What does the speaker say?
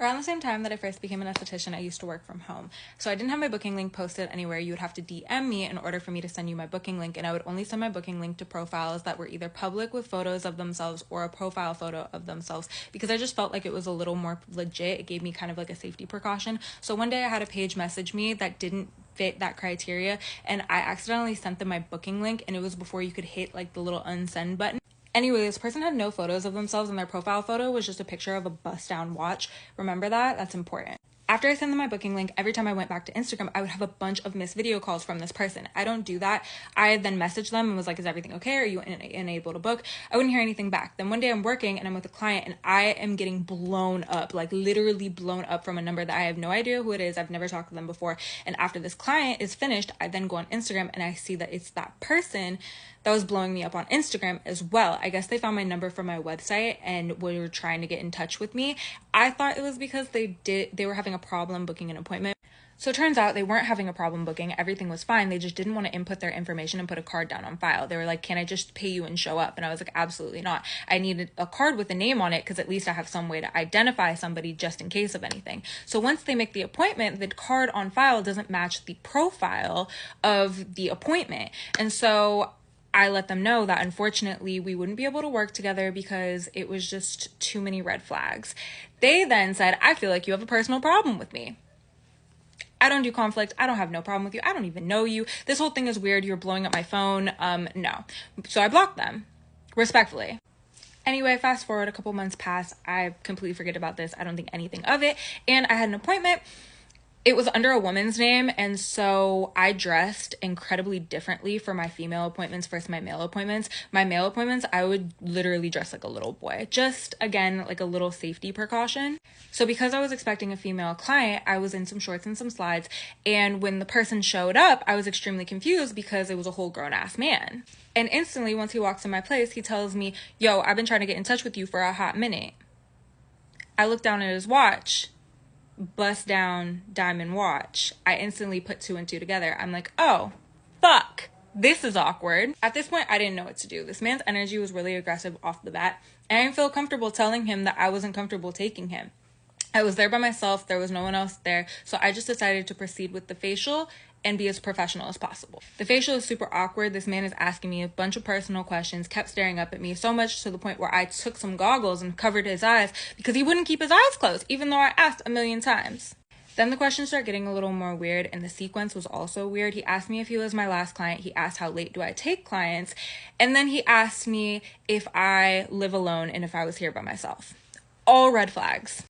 Around the same time that I first became an esthetician, I used to work from home. So I didn't have my booking link posted anywhere. You would have to DM me in order for me to send you my booking link, and I would only send my booking link to profiles that were either public with photos of themselves or a profile photo of themselves, because I just felt like it was a little more legit. It gave me kind of like a safety precaution. So one day I had a page message me that didn't fit that criteria, and I accidentally sent them my booking link, and it was before you could hit like the little unsend button. Anyway, this person had no photos of themselves, and their profile photo was just a picture of a bust-down watch. Remember that? That's important. After I sent them my booking link, every time I went back to Instagram, I would have a bunch of missed video calls from this person. I don't do that. I then messaged them and was like, is everything okay? Are you unable to book? I wouldn't hear anything back. Then one day I'm working and I'm with a client and I am getting blown up, like literally blown up from a number that I have no idea who it is. I've never talked to them before. And after this client is finished, I then go on Instagram and I see that it's that person that was blowing me up on Instagram as well. I guess they found my number from my website and were trying to get in touch with me. I thought it was because they were having a problem booking an appointment. So it turns out they weren't having a problem booking. Everything was fine. They just didn't want to input their information and put a card down on file. They were like, can I just pay you and show up? And I was like, absolutely not. I needed a card with a name on it because at least I have some way to identify somebody just in case of anything. So once they make the appointment, the card on file doesn't match the profile of the appointment. And so I let them know that unfortunately we wouldn't be able to work together because it was just too many red flags. They then said, I feel like you have a personal problem with me. I don't do conflict. I don't have no problem with you. I don't even know you. This whole thing is weird. You're blowing up my phone. No. So I blocked them respectfully. Anyway, fast forward a couple months pass. I completely forget about this. I don't think anything of it. And I had an appointment. It was under a woman's name, and so I dressed incredibly differently for my female appointments versus my male appointments. My male appointments, I would literally dress like a little boy. Just, again, like a little safety precaution. So because I was expecting a female client, I was in some shorts and some slides, and when the person showed up, I was extremely confused because it was a whole grown-ass man. And instantly, once he walks in my place, he tells me, yo, I've been trying to get in touch with you for a hot minute. I looked down at his watch. Bust down diamond watch. I instantly put two and two together. I'm like, oh, fuck. This is awkward. At this point, I didn't know what to do. This man's energy was really aggressive off the bat, and I didn't feel comfortable telling him that I wasn't comfortable taking him. I was there by myself. There was no one else there. So I just decided to proceed with the facial and be as professional as possible. The facial is super awkward. This man is asking me a bunch of personal questions, kept staring up at me so much to the point where I took some goggles and covered his eyes because he wouldn't keep his eyes closed, even though I asked a million times. Then the questions start getting a little more weird, and the sequence was also weird. He asked me if he was my last client. He asked how late do I take clients, and then he asked me if I live alone and if I was here by myself. All red flags.